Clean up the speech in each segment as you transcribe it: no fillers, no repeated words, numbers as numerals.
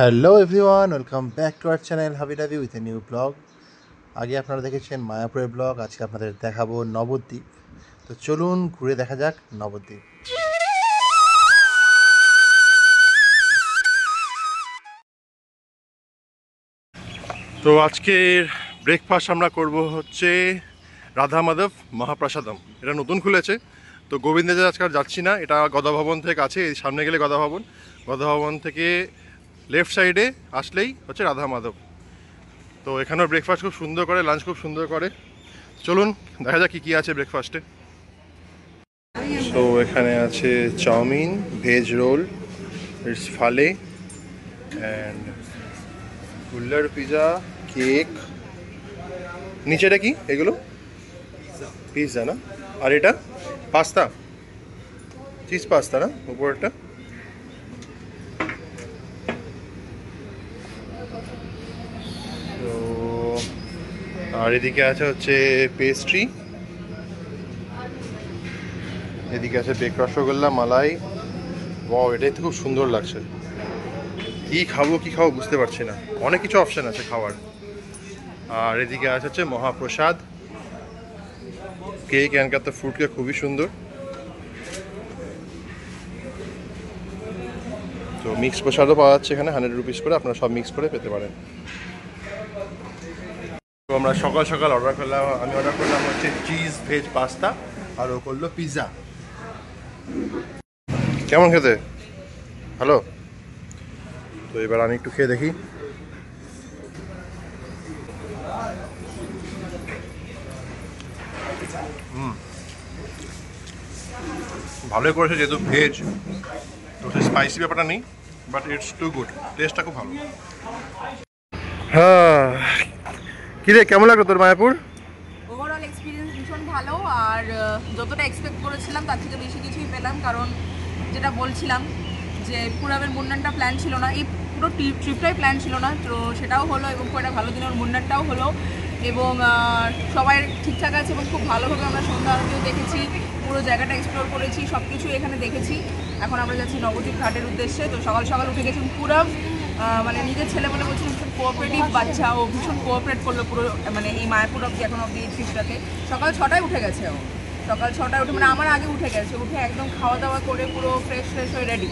Hello everyone, welcome back to our channel হাবি ডাবি with a new blog. আগে আপনারা দেখেছেন মায়াপুরের ব্লগ, আজকে আপনাদের দেখাবো নবদ্বীপ। তো চলুন ঘুরে দেখা যাক নবদ্বীপ। তো আজকের ব্রেকফাস্ট আমরা করব হচ্ছে রাধা মাধব মহাপ্রসাদম। এটা নতুন খুলেছে, তো গোবিন্দের আজকে আর যাচ্ছি না। এটা গদা ভবন থেকে কাছে, এই সামনে গেলে গদা ভবন, গদা ভবন থেকে লেফট সাইডে আসলেই হচ্ছে রাধা মাধব। তো এখানেও ব্রেকফাস্ট খুব সুন্দর করে, লাঞ্চ খুব সুন্দর করে। চলুন দেখা যাক কী কী আছে ব্রেকফাস্টে। তো এখানে আছে চাউমিন, ভেজ রোল, ইটস ফালে অ্যান্ড কুল্লার পিজা, কেক। নিচেটা কি এগুলো? পিৎজা না? আর এটা পাস্তা, চিজ পাস্তা না উপরটা? তো আর এদিকে আছে হচ্ছে পেস্ট্রি, এদিকে আছে বেক রসগোল্লা, মালাই। ওয়াও, এটাই তো খুব সুন্দর লাগছে। কি খাবো বুঝতে পারছি না, অনেক কিছু অপশান আছে খাওয়ার। আর এদিকে আছে হচ্ছে মহাপ্রসাদ, কেক, এখানকার তো ফ্রুট কেক খুবই সুন্দর। তো মিক্স প্রসাদও পাওয়া যাচ্ছে এখানে, 100 রুপিস করে, আপনারা সব মিক্স করে পেতে পারেন। তো আমরা সকাল সকাল অর্ডার করলাম, আমি অর্ডার করলাম হচ্ছে চিজ ভেজ পাস্তা, আর ও করলো পিৎজা। কেমন খেতে? ভালো। তো এবার আমি একটু খেয়ে দেখি। ভালোই করেছে, যেহেতু ভেজ তো সেই স্পাইসি ব্যাপারটা নেই, বাট ইটস টু গুড, টেস্টটা খুব ভালো। হ্যাঁ, কিরে কেমন লাগলো তোর মায়াপুর? ওভারঅল এক্সপিরিয়েন্স ভীষণ ভালো, আর যতটা এক্সপেক্ট করেছিলাম তার থেকে বেশি কিছুই পেলাম। কারণ যেটা বলছিলাম যে পুরাবের মুন্ডনটা প্ল্যান ছিল না, এই পুরো ট্রিপটাই প্ল্যান ছিল না, তো সেটাও হলো এবং খুব একটা ভালো দিনের মুন্ডনটাও হলো এবং সবাই ঠিকঠাক আছে এবং খুব ভালোভাবে আমরা সন্ধ্যা আরতিও দেখেছি, পুরো জায়গাটা এক্সপ্লোর করেছি, সব কিছু এখানে দেখেছি। এখন আমরা যাচ্ছি নবদ্বীপ ঘাটের উদ্দেশ্যে। তো সকাল সকাল উঠে গেছি, পুরাব মানে নিজের ছেলে বলে বলছিল, ভীষণ কোঅপারেটিভ বাচ্চা, ও ভীষণ কোঅপারেট করলো পুরো মানে এই মায়াপুর অব্দি, এখন অব্দি এই ট্রিপটাতে। সকাল 6টায় উঠে গেছে ও, সকাল 6টায় উঠে মানে আমার আগে উঠে গেছে, উঠে একদম খাওয়া দাওয়া করে পুরো ফ্রেশ হয়ে রেডি।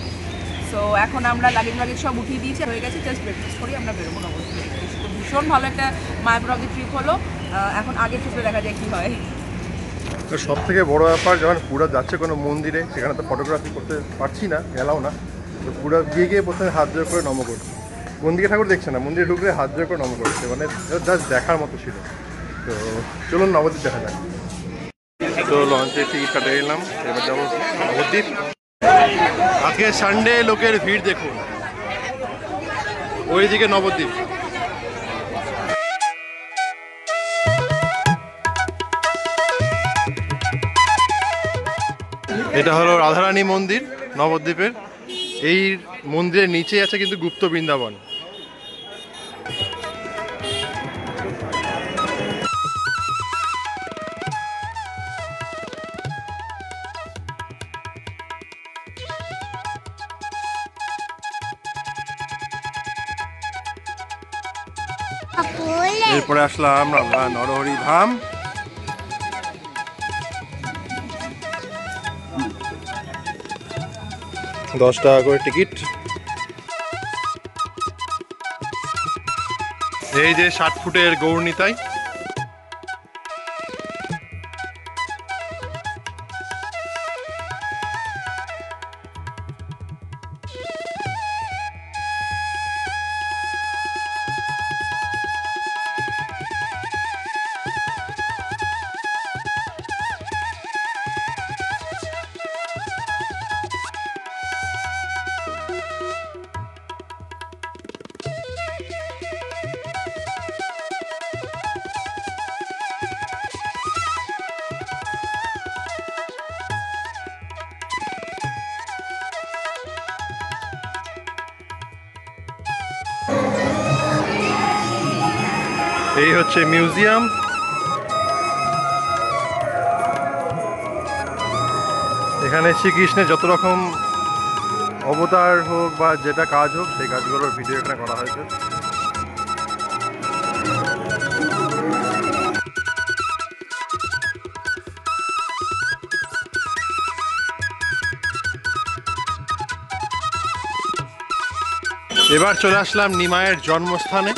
সো এখন আমরা লাগেজ সব উঠিয়ে দিয়েছি, হয়ে গেছে, জাস্ট ব্রেকফাস্ট করি আমরা বেরোবো নবদ্বীপ। তো ভীষণ ভালো একটা মায়াপুর অব্দি ট্রিপ হলো। এখন আগের ট্রিপে দেখা যায় কী হয়। সব থেকে বড় ব্যাপার, যখন পুরা যাচ্ছে কোনো মন্দিরে, সেখানে তো ফটোগ্রাফি করতে পারছি না, এলাও না। তো পুরা গিয়ে প্রথমে হাত জোর করে নম করছে। কোন দিকে ঠাকুর দেখছে না, মন্দিরে ঢুকলে হাত জোর করে নম করছে, মানে জাস্ট দেখার মতো ছিল। তো চলুন নবদ্বীপ দেখা যাক। তো লঞ্চে টিকিট কাটে এলাম, এবার যাবো নবদ্বীপ। আজকে সানডে, লোকের ভিড় দেখুন, ওইদিকে নবদ্বীপ। এটা হলো রাধারানী মন্দির নবদ্বীপের। এই মন্দিরের নিচে আছে কিন্তু গুপ্ত বৃন্দাবন। এরপরে আসলাম আমরা নরহরি ধাম। $10 করে টিকিট। এই যে 60 ফুটের গৌরনীতাই। এই হচ্ছে মিউজিয়াম। এখানে শ্রীকৃষ্ণের যত রকম অবতার হোক বা যেটা কাজ হোক সেই কাজগুলোর ভিডিও এখানে করা হয়েছে। এবার চলে আসলাম নিমাইয়ের জন্মস্থানে।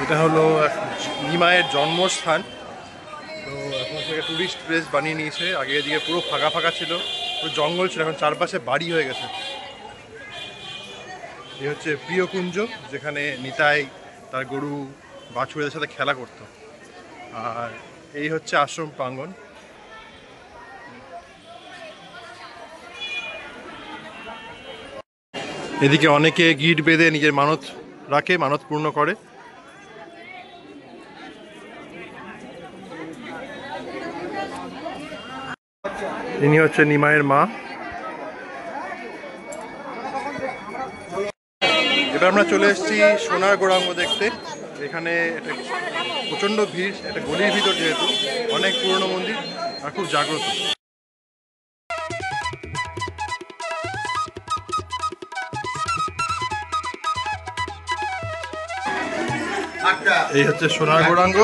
এটা হলো নিমাইয়ের জন্মস্থান। তো এখন থেকে টুরিস্ট প্লেস বানিয়ে নিয়েছে। আগে এদিকে পুরো ফাঁকা ফাঁকা ছিল, পুরো জঙ্গল ছিল, এখন চারপাশে বাড়ি হয়ে গেছে। এই হচ্ছে প্রিয়কুঞ্জ, যেখানে নিতাই তার গরু বাছুরের সাথে খেলা করতো। আর এই হচ্ছে আশ্রম প্রাঙ্গণ। এদিকে অনেকে গিট বেঁধে নিজের মানত রাখে, মানত পূর্ণ করে। ইনি হচ্ছে নিমাইয়ের মা। এবার আমরা চলে এসেছি সোনার গৌরাঙ্গ দেখতে। এখানে একটা প্রচণ্ড ভিড়, একটা গলির ভিতর, যেহেতু অনেক পুরনো মন্দির আর খুব জাগ্রত। এই হচ্ছে সোনার গৌরাঙ্গ।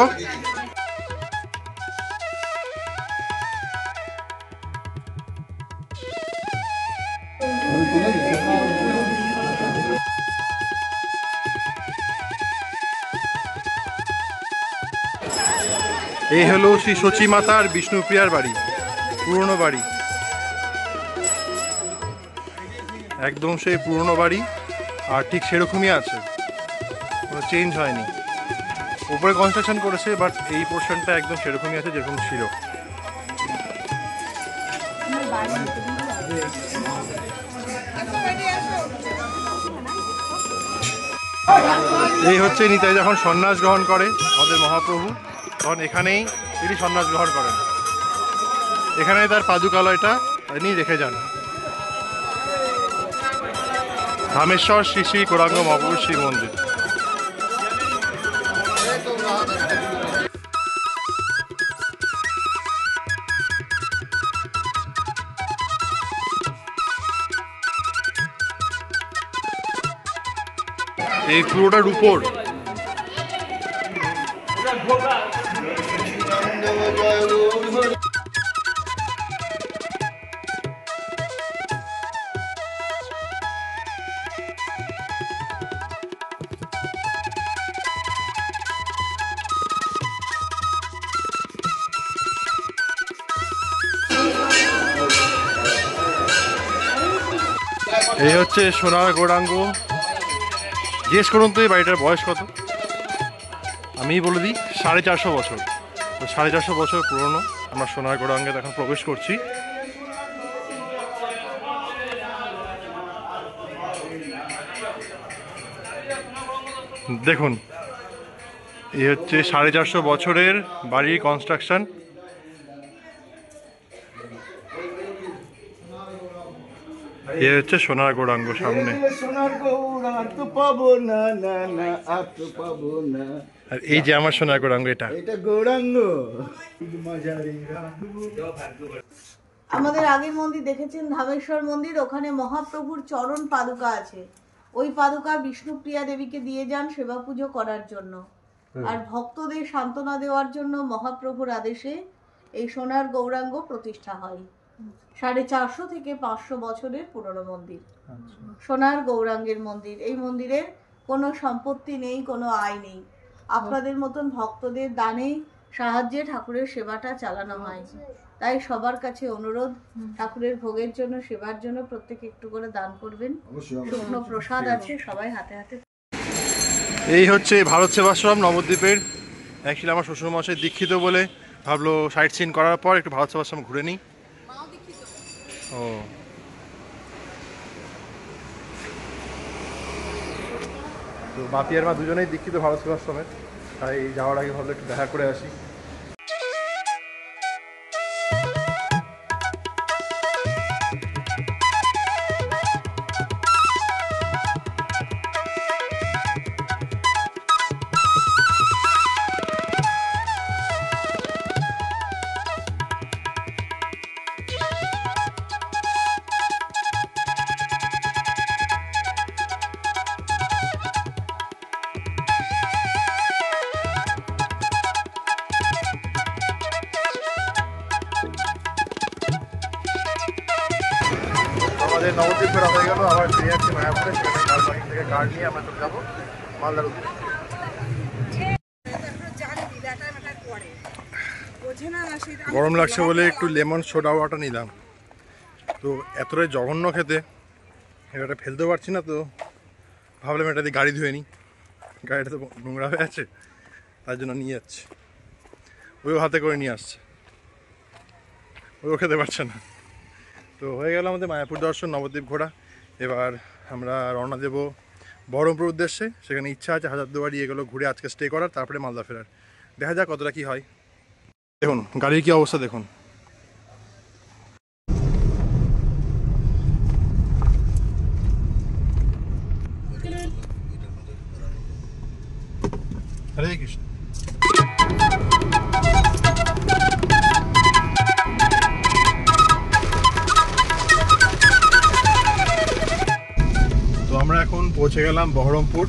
এই হলো শ্রী সচী মাতার বিষ্ণুপ্রিয়ার বাড়ি, পুরনো বাড়ি, একদম সেই পুরনো বাড়ি, আর ঠিক সেরকমই আছে, কোনো চেঞ্জ হয়নি। উপরে কনস্ট্রাকশন করেছে, বাট এই পোর্শনটা একদম সেরকমই আছে যেরকম ছিল। এই হচ্ছে নিতাই যখন সন্ন্যাস গ্রহণ করে আমাদের মহাপ্রভু, তখন এখানেই তিনি সন্ন্যাস গ্রহণ করেন। এখানেই তার পাদুকালয়টা তিনি রেখে যান। ধামেশ্বর শ্রী শ্রী গৌরাঙ্গ মহাপ্রভুর শ্রী মন্দির। এই পুরোটার উপর এই হচ্ছে সোনার গৌরাঙ্গ। জিজ্ঞেস করুন তো এই বাড়িটার বয়স কত? আমি বলে দিই 450 বছর। তো 450 বছর পুরনো। আমরা সোনার গৌরাঙ্গে এখন প্রবেশ করছি। দেখুন, এই হচ্ছে 450 বছরের বাড়ির কনস্ট্রাকশন। এ হচ্ছে সোনার গৌরাঙ্গ সামনে। আর এই যে আমার সোনার গৌরাঙ্গ, এটা গৌরাঙ্গ। আমাদের আগের মন্দির দেখেছেন ধামেশ্বর মন্দির, ওখানে মহাপ্রভুর চরণ পাদুকা আছে। ওই পাদুকা বিষ্ণুপ্রিয়া দেবীকে দিয়ে যান সেবা পুজো করার জন্য। আর ভক্তদের সান্ত্বনা দেওয়ার জন্য মহাপ্রভুর আদেশে এই সোনার গৌরাঙ্গ প্রতিষ্ঠা হয়। 450 থেকে 500 বছরের পুরনো মন্দির সোনার গৌরাঙ্গের মন্দির। এই মন্দিরের কোনো সম্পত্তি নেই, কোনো আয় নেই। আপনাদের মতন ভক্তদের দানে সাহায্যে ঠাকুরের সেবাটা চালানো হয়। তাই সবার কাছে অনুরোধ, ঠাকুরের ভোগের জন্য, সেবার জন্য প্রত্যেকে একটু করে দান করবেন। শুকনো প্রসাদ আছে, সবাই হাতে হাতে। এই হচ্ছে ভারত সেবাশ্রম নবদ্বীপের। অ্যাকচুয়ালি আমার শ্বশুরমশাই দীক্ষিত বলে ভাবলো সাইট সিন করার পর একটু ভারত সেবাশ্রম ঘুরে নিই। ও তো বাপি আর মা দুজনেই দীক্ষিত ভারত সেবাশ্রমের, তাই যাওয়ার আগে ভাবলে একটু দেখা করে আসি। আমাদের নবদ্বীপ ঘোরা হয়ে গেল, আবার ফিরে যাচ্ছি মায়াপুরে, সেখানে কার বাড়ি থেকে কার নিয়ে আমরা চলে যাবো মালদার উদ্দেশ্যে। গরম লাগছে বলে একটু লেমন সোডা ওয়াটার নিলাম, তো এতটাই জঘন্য খেতে, এটা ফেলতে পারছি না, তো ভাবলাম এটা দিয়ে গাড়ি ধুয়ে নিই, গাড়িটা তো নোংরা হয়ে আছে, তার জন্য নিয়ে যাচ্ছে। ওইও হাতে করে নিয়ে আসছে, ওইও খেতে পারছে না। তো হয়ে গেল আমাদের মায়াপুর দর্শন, নবদ্বীপ ঘোরা। এবার আমরা রওনা দেব বহরমপুর উদ্দেশ্যে, সেখানে ইচ্ছা আছে হাজারদুয়ারি এগুলো ঘুরে আজকে স্টে করার, তারপরে মালদা ফেরার। দেখা যাক কতটা কি হয়। দেখুন গাড়ির কি অবস্থা দেখুন। হরে কৃষ্ণ। আমরা এখন পৌঁছে গেলাম বহরমপুর।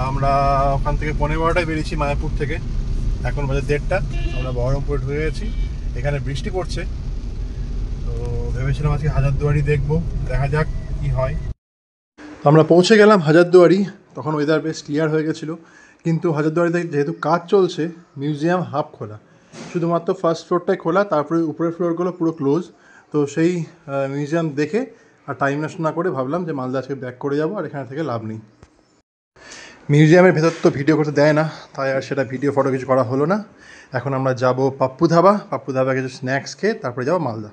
আমরা ওখান থেকে 11:15টায় বেরিয়েছি মায়াপুর থেকে, এখন বাজে 1:30টা। আমরা বহরমপুর ঢুকে গেছি, এখানে বৃষ্টি পড়ছে, তো ভেবেছিলাম আজকে হাজারদুয়ারি দেখবো, দেখা যাক কি হয়। তো আমরা পৌঁছে গেলাম হাজারদুয়ারি, তখন ওয়েদার বেশ ক্লিয়ার হয়ে গেছিলো, কিন্তু হাজারদুয়ারিতে যেহেতু কাজ চলছে, মিউজিয়াম হাফ খোলা, শুধুমাত্র ফার্স্ট ফ্লোরটাই খোলা, তারপরে উপরের ফ্লোরগুলো পুরো ক্লোজ। তো সেই মিউজিয়াম দেখে আর টাইম নষ্ট না করে ভাবলাম যে মালদা আজকে ব্যাক করে যাবো, আর এখানে থেকে লাভ নেই। মিউজিয়ামের ভেতর তো ভিডিও করতে দেয় না, তাই আর সেটা ভিডিও ফটো কিছু করা হলো না। এখন আমরা যাব পাপ্পু ধাবা, পাপ্পু ধাবা কিছু স্ন্যাক্স খেয়ে তারপরে যাবো মালদা।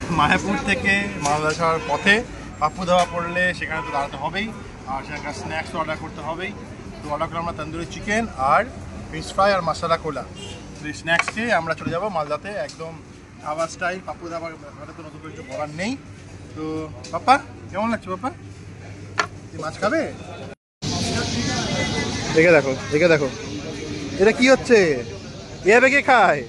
মায়াপুর থেকে মালদা যাওয়ার পথে পাপ্পু ধাবা পড়লে সেখানে তো দাঁড়াতে হবেই, আর সেখানকার স্ন্যাক্স অর্ডার করতে হবেই। তো অর্ডার করে আমরা তন্দুরি চিকেন আর ফিশ ফ্রাই আর মশলা কোলা, তো এই স্ন্যাক্স খেয়ে আমরা চলে যাবো মালদাতে, একদম ধাবা স্টাইল। পাপ্পু ধাবার ব্যাপারে তো নতুন কিছু বলার নেই। তো পাপ্পা কেমন লাগছে? পাপ্পা তুই মাছ খাবে? দেখে দেখো, দেখে দেখো, এটা কি হচ্ছে? এভাবে কে খায়?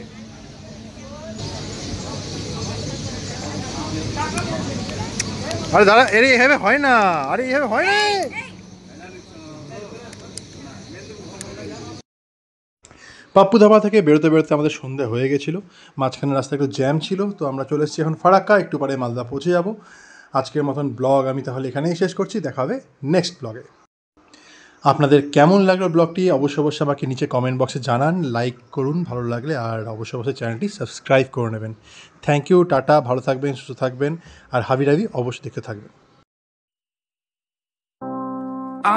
আরে দাঁড়া, এরে এভাবে হয় না, আরে এভাবে হয় না। পাপ্পু ধাবা থেকে বেরোতে বেরোতে আমাদের সন্ধ্যা হয়ে গেছিলো, মাঝখানে রাস্তায় একটু জ্যাম ছিল, তো আমরা চলে এসেছি এখন ফারাক্কা, একটু পরে মালদা পৌঁছে যাব। আজকের মতন ব্লগ আমি তাহলে এখানেই শেষ করছি, দেখা হবে নেক্সট ব্লগে। আপনাদের কেমন লাগলো ব্লগটি অবশ্যই আমাকে নিচে কমেন্ট বক্সে জানান, লাইক করুন ভালো লাগলে, আর অবশ্যই চ্যানেলটি সাবস্ক্রাইব করে নেবেন। থ্যাংক ইউ, টাটা, ভালো থাকবেন, সুস্থ থাকবেন, আর হাবি রাবি অবশ্যই দেখতে থাকবেন।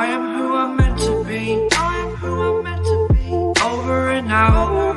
I am who I'm meant to be. I am who I'm meant to be. Over and out.